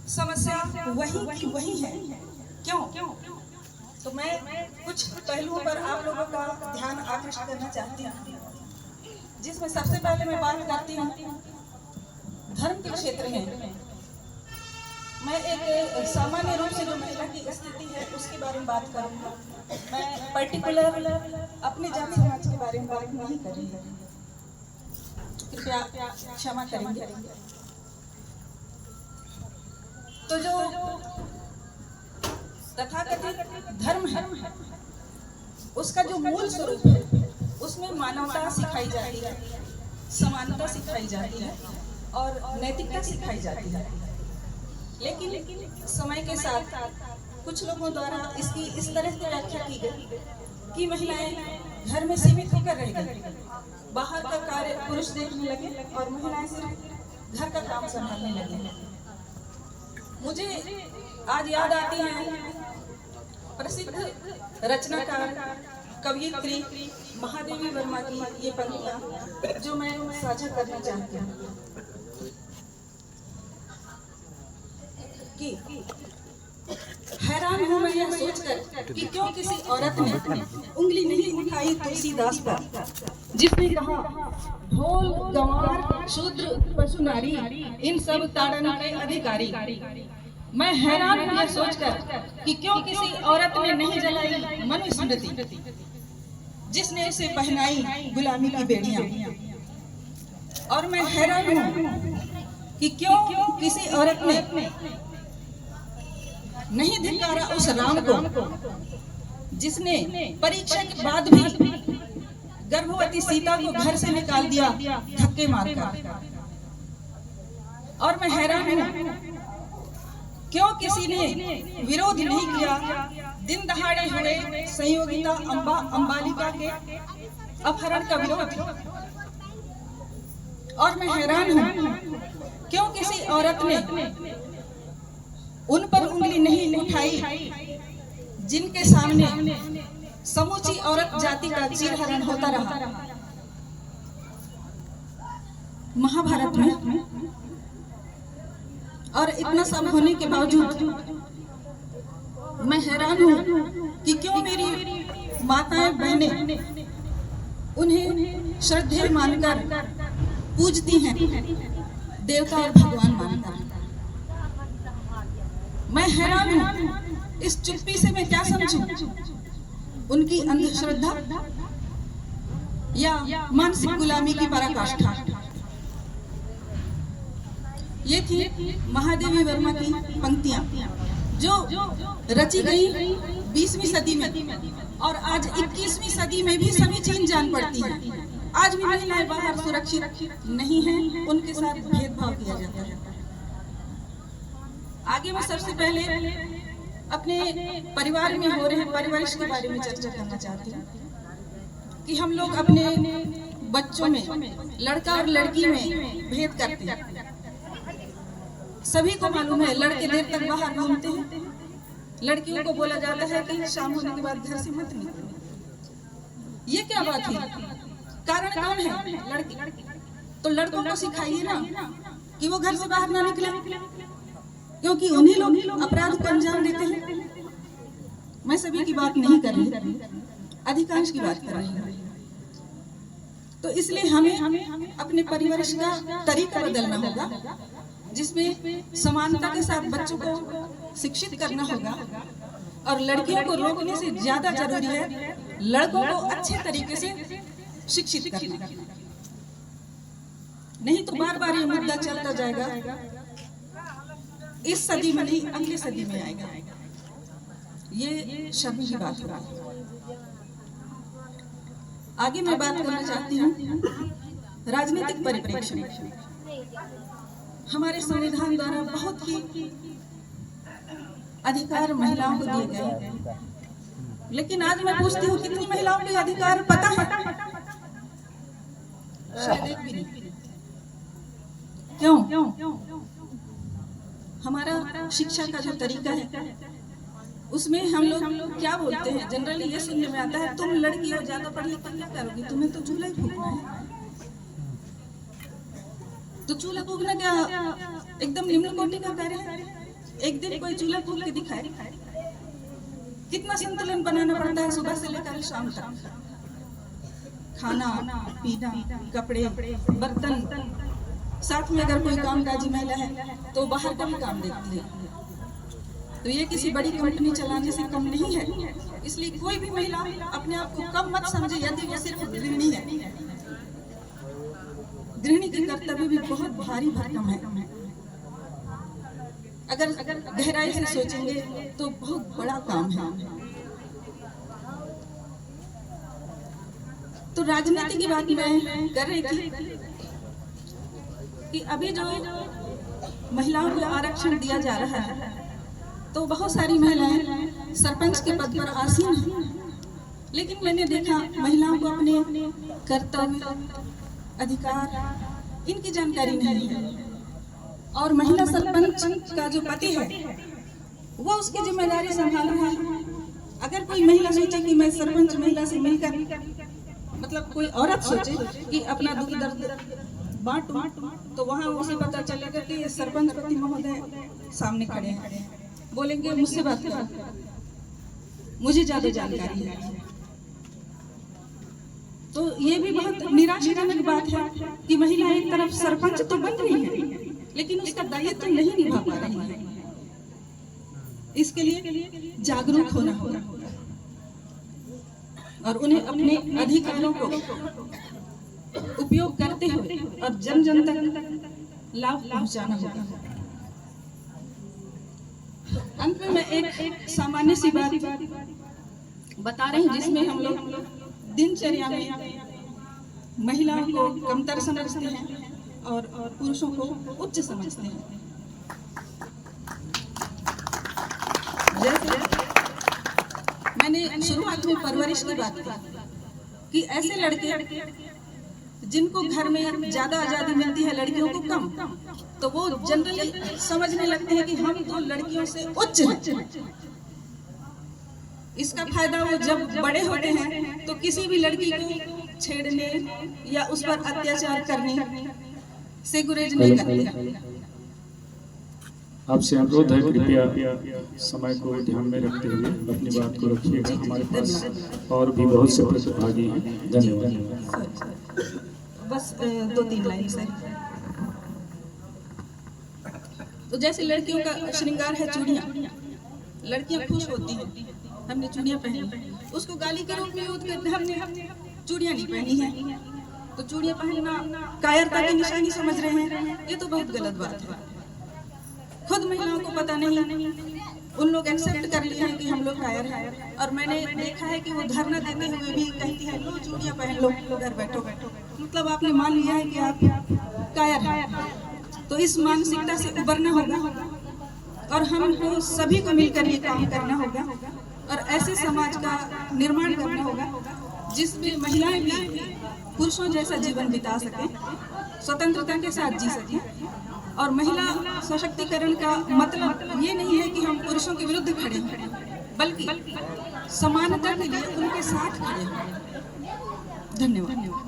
समस्या वही की वही है। क्यों? तो मैं कुछ पहलुओं पर आप लोगों का ध्यान आकृष्ट करना चाहती हूँ, जिसमें सबसे पहले मैं बात करती हूँ धर्म के क्षेत्र में। मैं एक सामान्य रूप से जो महिला की स्थिति है उसके बारे में बात करूँगा। मैं पर्टिकुलर अपने जाति समाज के बारे में बात नहीं कर रही, कृपया क्षमा करेंगे। तो जो तथाकथित धर्म है उसका जो मूल स्वरूप है उसमें मानवता सिखाई जाती है, समानता सिखाई जाती है और नैतिकता सिखाई जाती है। लेकिन समय के साथ कुछ लोगों द्वारा इसकी इस तरह से व्याख्या की गई कि महिलाएं घर में सीमित होकर रह गई, बाहर का कार्य पुरुष देखने लगे और महिलाएं सिर्फ घर का काम संभालने लगी। मुझे आज याद आती है प्रसिद्ध रचनाकार कवयित्री महादेवी वर्मा की ये पंक्तियां जो मैं साझा करना चाहती हूँ कि हैरान हूँ मैं यह सोचकर कि क्यों किसी औरत ने उंगली नहीं उठाई तुलसीदास पर, जिसने कहा ढोल गंवार शूद्र पशु नारी इन सब ताड़न के अधिकारी। मैं हैरान हूँ यह सोचकर कि क्यों किसी औरत ने नहीं जलाई मनुस्मृति, जिसने उसे पहनाई गुलामी की बेड़ियां। और मैं हैरान हूँ कि क्यों किसी औरत ने नहीं धिक्कारा उस राम को, जिसने परीक्षा के बाद भी गर्भवती सीता को घर से निकाल दिया धक्के मारकर। और मैं हैरान हूँ क्यों किसी ने विरोध नहीं किया दिन दहाड़े हुए संयोगिता अंबालिका के अपहरण का विरोध। और मैं हैरान हूँ क्यों किसी औरत ने उन पर उंगली नहीं उठाई जिनके सामने समूची औरत जाति का चीरहरण होता रहा। महाभारत में और इतना सब होने के बावजूद मैं हैरान हूँ कि क्यों मेरी माताएं बहनें उन्हें श्रद्धेय मानकर पूजती हैं, देवता और भगवान मानकर। मैं हैरान हूँ इस चुप्पी से मैं क्या समझूं, उनकी अंधश्रद्धा या मानसिक गुलामी की पराकाष्ठा। ये थी महादेवी वर्मा की पंक्तियां जो रची गई 20वीं सदी में, और आज 21वीं सदी में भी सभी चीन जान पड़ती है। आज भी महिलाएं बाहर सुरक्षित नहीं हैं, उनके साथ भेदभाव किया जाता है। आगे मैं सबसे पहले अपने परिवार में हो रहे परिवारिश के बारे में चर्चा करना चाहती हूँ कि हम लोग अपने बच्चों में लड़का और लड़की में भेद करते हैं। सभी को मालूम है लड़के देर तक बाहर घूमते हैं, लड़कियों को बोला जाता है कि शाम होने के बाद घर से मत निकलो। ये क्या बात है? कारण कौन है? लड़की। तो लड़कों को सिखाइए ना कि वो घर से बाहर ना निकले, क्योंकि उन्हीं लोग अपराध को अंजाम देते हैं। मैं सभी की बात नहीं कर रही, अधिकांश की बात कर रही हूँ। तो इसलिए हमें अपने परिवेश का तरीका बदलना होगा, जिसमें समानता के साथ बच्चों को शिक्षित करना होगा। और लड़कियों को रोकने से ज्यादा जरूरी है लड़कों को अच्छे तरीके से शिक्षित करना। नहीं तो बार बार ये मुद्दा चलता जाएगा, इस सदी में नहीं अगली सदी में आएगा। ये शर्म की बात होगा। आगे मैं बात करना चाहती हूँ राजनीतिक परिप्रेक्ष्य में। हमारे संविधान द्वारा बहुत ही अधिकार महिलाओं को दिए गए, लेकिन आज मैं पूछती हूँ कितनी महिलाओं को अधिकार पता है? शायद एक भी नहीं। क्यों? हमारा शिक्षा का जो तरीका है उसमें हम लोग क्या बोलते हैं, जनरली ये सुनने में आता है तुम लड़की हो, ज्यादा पढ़ लिख कर क्या करोगी, तुम्हें तो चूल्हा ही फूकना है। तो चूल्हा फूकना क्या एकदम निम्न कोटि का कार्य है? एक दिन कोई चूल्हा फूंक के दिखाए, कितना संतुलन बनाना पड़ता है सुबह से लेकर शाम तक। खाना पीना, कपड़े, बर्तन, साथ में अगर कोई कामकाजी महिला है तो बाहर का भी काम देखती है। तो ये किसी बड़ी कंपनी चलाने से कम नहीं है। इसलिए कोई भी महिला अपने आप को कम मत समझे यदि वो सिर्फ गृहिणी है। गृहिणी के कर्तव्य भी बहुत भारी भरकम है। अगर गहराई से सोचेंगे तो बहुत बड़ा काम है। तो राजनीति की बात मैं कर रही थी कि अभी जो महिलाओं को आरक्षण दिया जा रहा है तो बहुत सारी महिलाएं सरपंच के पद पर आसीन हैं, लेकिन मैंने देखा महिलाओं को अपने कर्तव्य, अधिकार इनकी जानकारी नहीं है। और महिला सरपंच का जो पति है वो उसकी जिम्मेदारी संभाल रहा है। अगर कोई महिला सोचे कि मैं सरपंच महिला से मिलकर, मतलब कोई औरत सोचे कि अपना दुख दर्द बांटूं, तो वहाँ उसे पता चलेगा कि ये सरपंच पति महोदय सामने खड़े हैं, बोलेंगे मुझसे बात करो, मुझे ज्यादा जानकारी है। तो ये भी बहुत निराशाजनक बात है कि महिला एक तरफ सरपंच तो बन रही है लेकिन उसका दायित्व तो नहीं निभा पा रही है। इसके लिए जागरूक होना होगा और उन्हें अपने अधिकारों को उपयोग करते हुए और जन जन तक लाभ पहुंचाना होगा। अंत में मैं एक सामान्य सी बात बता रही हूँ जिसमें हम लोग दिनचर्या में महिलाओं को कमतर समझते हैं और पुरुषों को उच्च समझते हैं। जैसे मैंने शुरुआत में परवरिश की बात की कि ऐसे लड़के जिनको घर में ज्यादा आजादी मिलती है लड़कियों को कम, तो वो जनरली समझने लगते हैं कि हम तो लड़कियों से उच्च हैं। इसका फायदा वो जब बड़े होते हैं तो किसी भी लड़की को छेड़ने या उस पर अत्याचार करने से गुरेज नहीं करते। आपसे अनुरोध है कृपया समय को ध्यान में रखते हुए अपनी बात को रखिएगा। हमारे पास और भी बहुत से प्रतिभागी हैं। धन्यवाद। बस 2-3 लाइन से। तो जैसे लड़कियों का श्रृंगार है चूड़ियाँ, लड़कियाँ खुश होती हैं हमने चूड़ियाँ पहनी, उसको गाली के रूप में यूज करते हमने चूड़ियाँ नहीं पहनी है, तो चूड़ियाँ पहनना कायरता की निशानी समझ रहे हैं। ये तो बहुत गलत बात है। खुद महिलाओं को पता नहीं, उन लोग एक्सेप्ट कर लिए हैं कि हम लोग कायर हैं। और मैंने देखा है कि वो धरना देते हुए भी कहती है लो चूड़ियाँ पहन लो, घर बैठो। मतलब आपने मान लिया है कि आप कायर हैं। तो इस मानसिकता से उबरना होगा और हमको सभी को मिलकर ये काम करना होगा और ऐसे समाज का निर्माण करना होगा जिसमें महिलाएं भी पुरुषों जैसा जीवन बिता सकें, स्वतंत्रता के साथ जी सकें। और महिला सशक्तिकरण का मतलब ये नहीं है कि हम पुरुषों के विरुद्ध खड़े हों, बल्कि समानता के लिए उनके साथ खड़े हों। धन्यवाद।